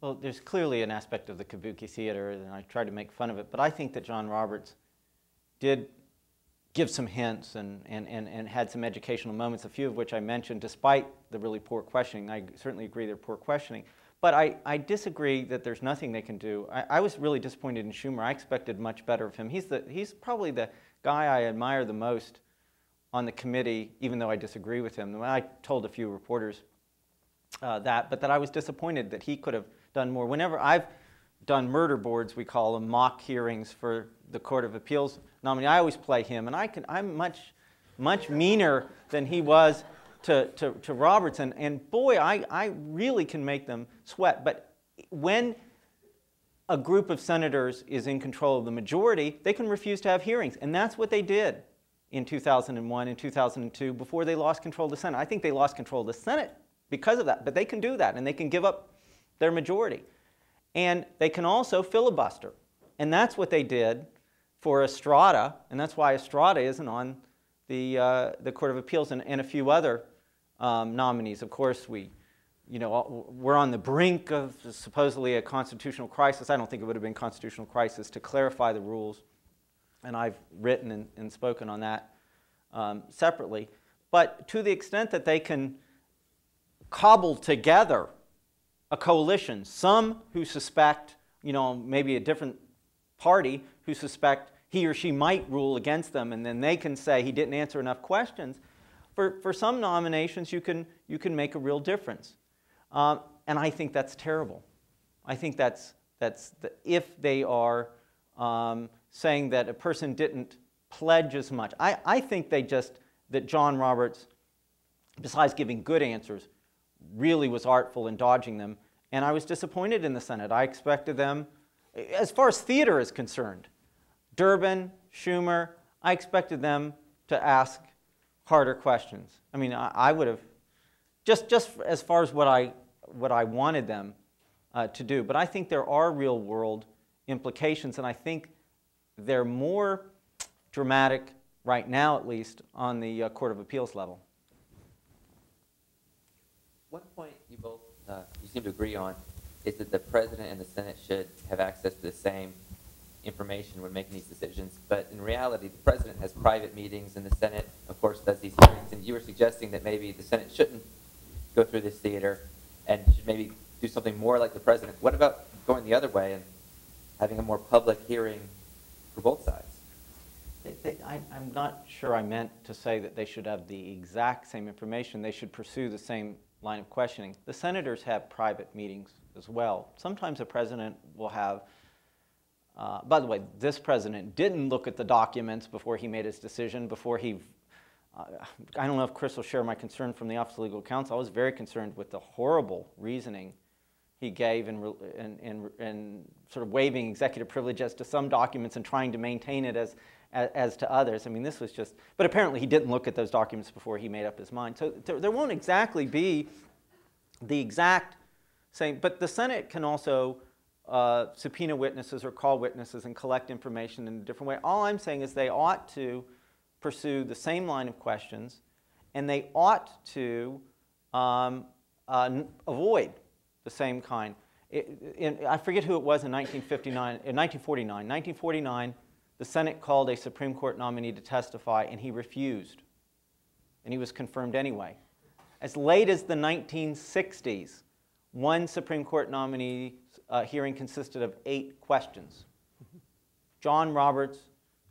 Well, there's clearly an aspect of the kabuki theater, and I tried to make fun of it, but I think that John Roberts did give some hints and had some educational moments, a few of which I mentioned, despite the really poor questioning. I certainly agree they're poor questioning. But I disagree that there's nothing they can do. I was really disappointed in Schumer. I expected much better of him. He's probably the guy I admire the most on the committee, even though I disagree with him. I told a few reporters but that I was disappointed that he could have done more. Whenever I've done murder boards, we call them, mock hearings for the Court of Appeals nominee, I always play him, and I'm much meaner than he was to Roberts, and boy, I really can make them sweat. But when a group of senators is in control of the majority, they can refuse to have hearings, and that's what they did in 2001 and 2002 before they lost control of the Senate. I think they lost control of the Senate because of that, but they can do that, and they can give up their majority. And they can also filibuster, and that's what they did for Estrada, and that's why Estrada isn't on the Court of Appeals and a few other nominees. Of course, we're on the brink of supposedly a constitutional crisis. I don't think it would have been a constitutional crisis to clarify the rules, and I've written and spoken on that separately. But to the extent that they can cobble together a coalition, some who suspect, maybe a different party who suspect he or she might rule against them, and then they can say he didn't answer enough questions. For some nominations, you can make a real difference, and I think that's terrible. I think if they are saying that a person didn't pledge as much. I think that John Roberts, besides giving good answers, really was artful in dodging them, and I was disappointed in the Senate. I expected them, as far as theater is concerned, Durbin, Schumer, I expected them to ask harder questions. I mean, I would have, just as far as what I wanted them to do. But I think there are real world implications, and I think they're more dramatic right now, at least, on the Court of Appeals level. One point you both you seem to agree on is that the President and the Senate should have access to the same information when making these decisions. But in reality, the President has private meetings, and the Senate, of course, does these hearings. And you were suggesting that maybe the Senate shouldn't go through this theater and should maybe do something more like the President. What about going the other way and having a more public hearing for both sides? I'm not sure I meant to say that they should have the exact same information. They should pursue the same line of questioning. The senators have private meetings as well. Sometimes the president will have, by the way, this president didn't look at the documents before he made his decision, before he, I don't know if Chris will share my concern from the Office of Legal Counsel. I was very concerned with the horrible reasoning he gave in sort of waiving executive privilege as to some documents and trying to maintain it as to others. I mean, this was just, but apparently he didn't look at those documents before he made up his mind. So there won't exactly be the exact same, but the Senate can also subpoena witnesses or call witnesses and collect information in a different way. All I'm saying is they ought to pursue the same line of questions, and they ought to avoid the same kind. I forget who it was in 1949, the Senate called a Supreme Court nominee to testify, and he refused. And he was confirmed anyway. As late as the 1960s, one Supreme Court nominee hearing consisted of 8 questions. John Roberts,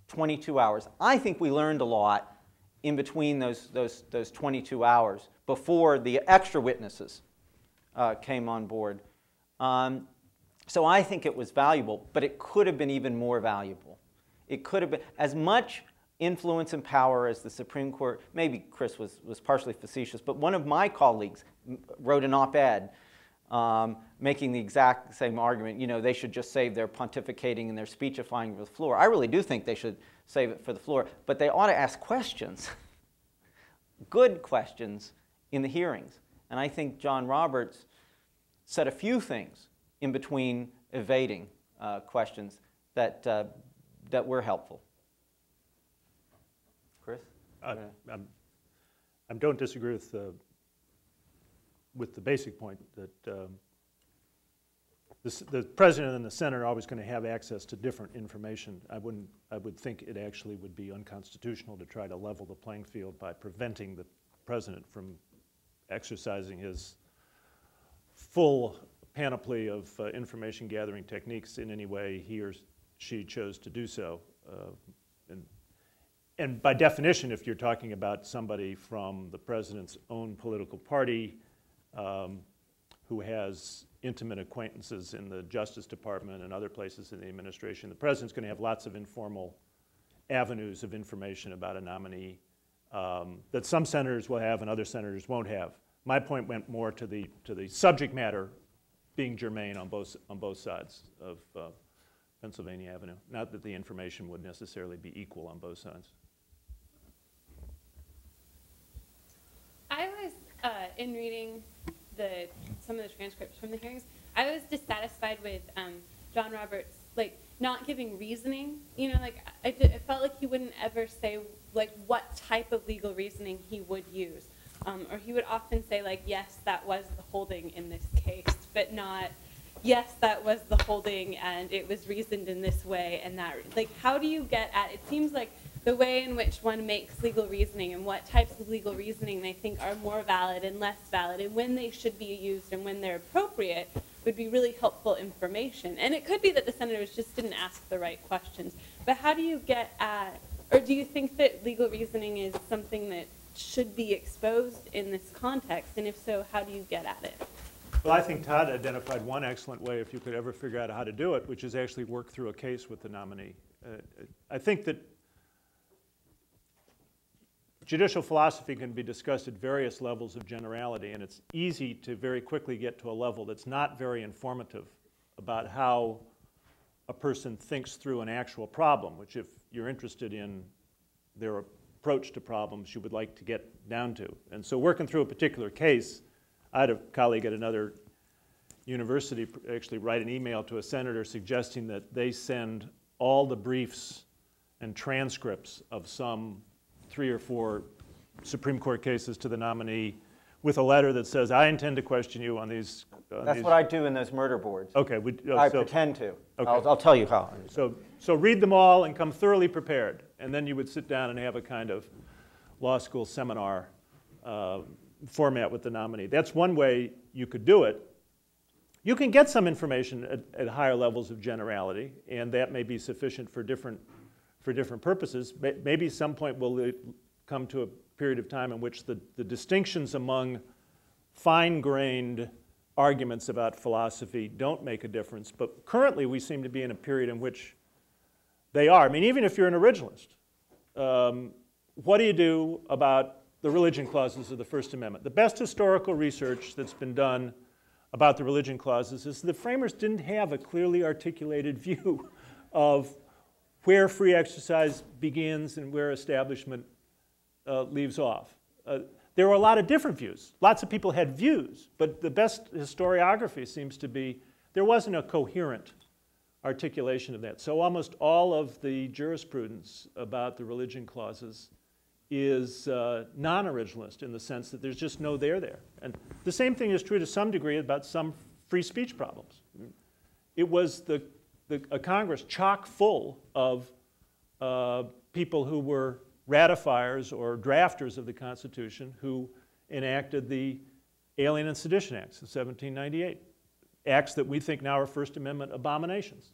22 hours. I think we learned a lot in between those 22 hours before the extra witnesses came on board. So I think it was valuable, but it could have been even more valuable. It could have been as much influence and power as the Supreme Court, maybe Chris was partially facetious, but one of my colleagues wrote an op-ed making the exact same argument. You know, they should just save their pontificating and their speechifying for the floor. I really do think they should save it for the floor, but they ought to ask questions, good questions, in the hearings. And I think John Roberts said a few things in between evading questions that were helpful. Chris? I don't disagree with the basic point that the president and the Senate are always going to have access to different information. I would think it actually would be unconstitutional to try to level the playing field by preventing the president from exercising his full panoply of information gathering techniques in any way he or she chose to do so. And by definition, if you're talking about somebody from the president's own political party who has intimate acquaintances in the Justice Department and other places in the administration, the president's going to have lots of informal avenues of information about a nominee that some senators will have and other senators won't have. My point went more to the subject matter being germane on both sides of Pennsylvania Avenue. Not that the information would necessarily be equal on both sides. I was, in reading some of the transcripts from the hearings, I was dissatisfied with John Roberts, like, not giving reasoning. You know, like, it felt like he wouldn't ever say, like, what type of legal reasoning he would use. Or he would often say, like, yes, that was the holding in this case, but not, yes, that was the holding and it was reasoned in this way and that. Like, how do you get at, it seems like the way in which one makes legal reasoning and what types of legal reasoning they think are more valid and less valid and when they should be used and when they're appropriate would be really helpful information. And it could be that the senators just didn't ask the right questions. But how do you get at, or do you think that legal reasoning is something that should be exposed in this context? And if so, how do you get at it? Well, I think Todd identified one excellent way, if you could ever figure out how to do it, which is actually work through a case with the nominee. I think that judicial philosophy can be discussed at various levels of generality, and it's easy to very quickly get to a level that's not very informative about how a person thinks through an actual problem, which if you're interested in their approach to problems, you would like to get down to. And so working through a particular case, I had a colleague at another university actually write an email to a senator suggesting that they send all the briefs and transcripts of some 3 or 4 Supreme Court cases to the nominee with a letter that says, I intend to question you on these. That's what I do in those murder boards. Okay. I pretend to. Okay. I'll tell you how. So read them all and come thoroughly prepared. And then you would sit down and have a kind of law school seminar format with the nominee. That's one way you could do it. You can get some information at higher levels of generality, and that may be sufficient for different purposes. Maybe some point will come to a period of time in which the distinctions among fine-grained arguments about philosophy don't make a difference. But currently we seem to be in a period in which they are. I mean, even if you're an originalist, what do you do about the religion clauses of the First Amendment? The best historical research that's been done about the religion clauses is the framers didn't have a clearly articulated view of where free exercise begins and where establishment leaves off. There were a lot of different views. Lots of people had views, but the best historiography seems to be there wasn't a coherent articulation of that. So almost all of the jurisprudence about the religion clauses is non-originalist in the sense that there's just no there. And the same thing is true to some degree about some free speech problems. It was a Congress chock full of people who were ratifiers or drafters of the Constitution who enacted the Alien and Sedition Acts of 1798, acts that we think now are First Amendment abominations.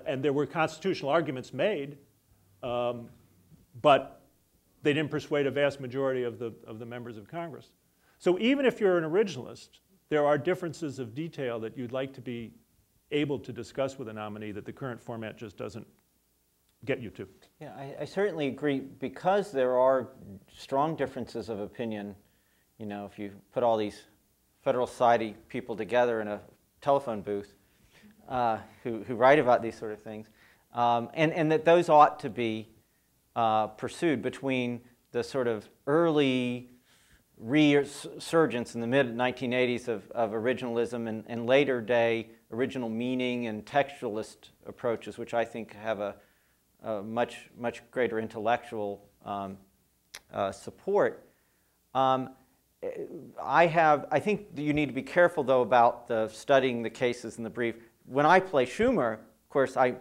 And there were constitutional arguments made, but they didn't persuade a vast majority of the members of Congress. So even if you're an originalist, there are differences of detail that you'd like to be able to discuss with a nominee that the current format just get you to. Yeah, I certainly agree, because there are strong differences of opinion. You know, if you put all these federal society people together in a telephone booth who write about these sort of things, and that those ought to be pursued between the sort of early resurgence in the mid-1980s of originalism and later day original meaning and textualist approaches, which I think have a much greater intellectual support. I think you need to be careful, though, about studying the cases in the brief. When I play Schumer, of course, I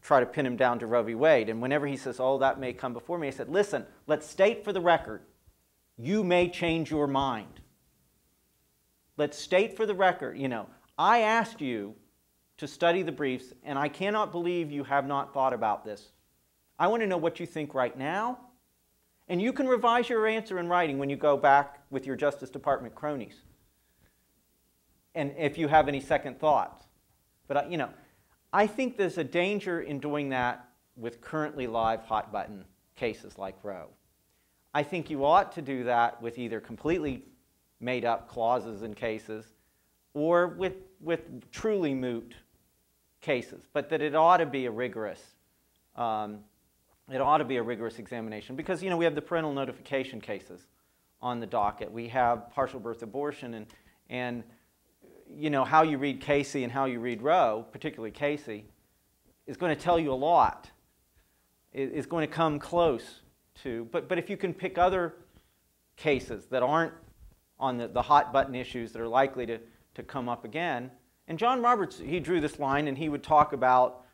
try to pin him down to Roe v. Wade. And whenever he says, oh, that may come before me, I said, listen, let's state for the record, you may change your mind. Let's state for the record, you know, I asked you to study the briefs, and I cannot believe you have not thought about this. I want to know what you think right now. And you can revise your answer in writing when you go back with your Justice Department cronies, and if you have any second thoughts. But, you know, I think there's a danger in doing that with currently live hot-button cases like Roe. I think you ought to do that with either completely made-up clauses in cases or with truly moot cases, but that it ought to be a rigorous examination, because, you know, we have the parental notification cases on the docket. We have partial birth abortion, and you know, how you read Casey and how you read Roe, particularly Casey, is going to tell you a lot. It's going to come close to, but if you can pick other cases that aren't on the hot button issues that are likely to come up again. And John Roberts, he drew this line, and he would talk about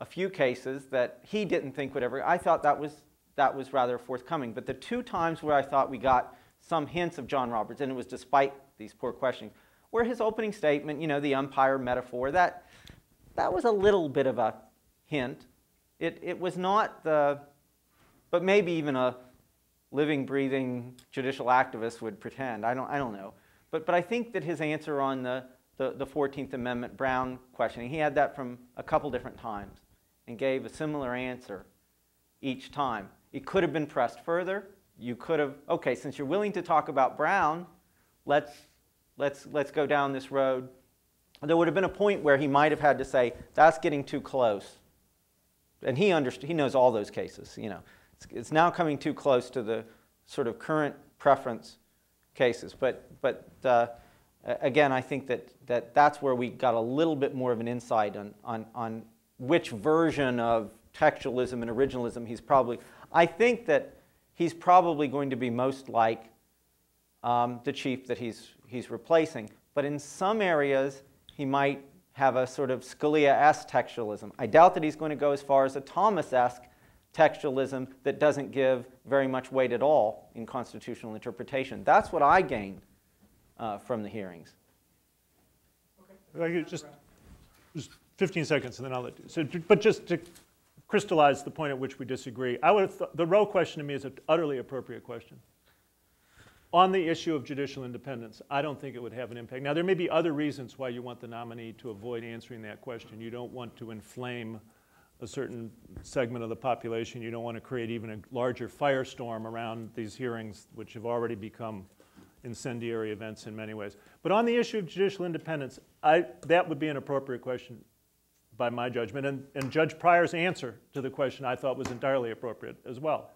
a few cases that he didn't think would ever. I thought that was rather forthcoming. But the two times where I thought we got some hints of John Roberts, and it was despite these poor questioning, where his opening statement, you know, the umpire metaphor, that was a little bit of a hint. It was not but maybe even a living, breathing judicial activist would pretend. I don't know. But I think that his answer on the 14th Amendment Brown questioning, he had that from a couple different times and gave a similar answer each time. It could have been pressed further. You could have, okay, since you're willing to talk about Brown, let's go down this road. There would have been a point where he might have had to say, that's getting too close. And he knows all those cases, you know. It's now coming too close to the sort of current preference cases. But again, I think that's where we got a little bit more of an insight on which version of textualism and originalism he's probably. I think that he's probably going to be most like the chief that he's replacing. But in some areas, he might have a sort of Scalia-esque textualism. I doubt that he's going to go as far as a Thomas-esque textualism that doesn't give very much weight at all in constitutional interpretation. That's what I gained from the hearings. Okay. Just 15 seconds, and then I'll let you. So, but just to crystallize the point at which we disagree, I would have the Roe question to me is an utterly appropriate question. On the issue of judicial independence, I don't think it would have an impact. Now, there may be other reasons why you want the nominee to avoid answering that question. You don't want to inflame a certain segment of the population. You don't want to create even a larger firestorm around these hearings, which have already become incendiary events in many ways. But on the issue of judicial independence, that would be an appropriate question by my judgment. And Judge Pryor's answer to the question I thought was entirely appropriate as well.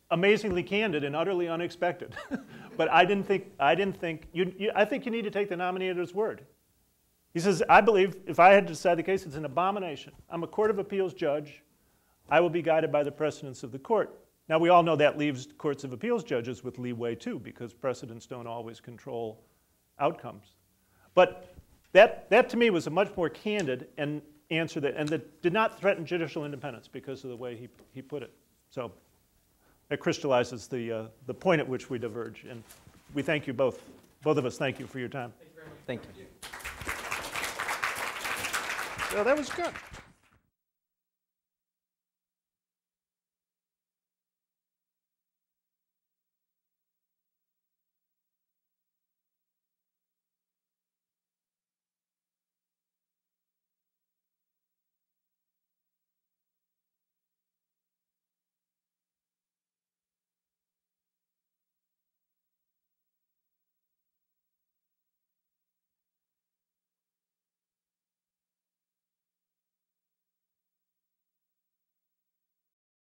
Amazingly candid and utterly unexpected. But I think you need to take the nominee at his word. He says, I believe if I had to decide the case, it's an abomination. I'm a Court of Appeals judge. I will be guided by the precedents of the court. Now, we all know that leaves courts of appeals judges with leeway, too, because precedents don't always control outcomes. But that to me, was a much more candid answer that did not threaten judicial independence because of the way he put it. So that crystallizes the point at which we diverge. And we thank you both. Both of us thank you for your time. Thank you very much. Thank you. Well, that was good.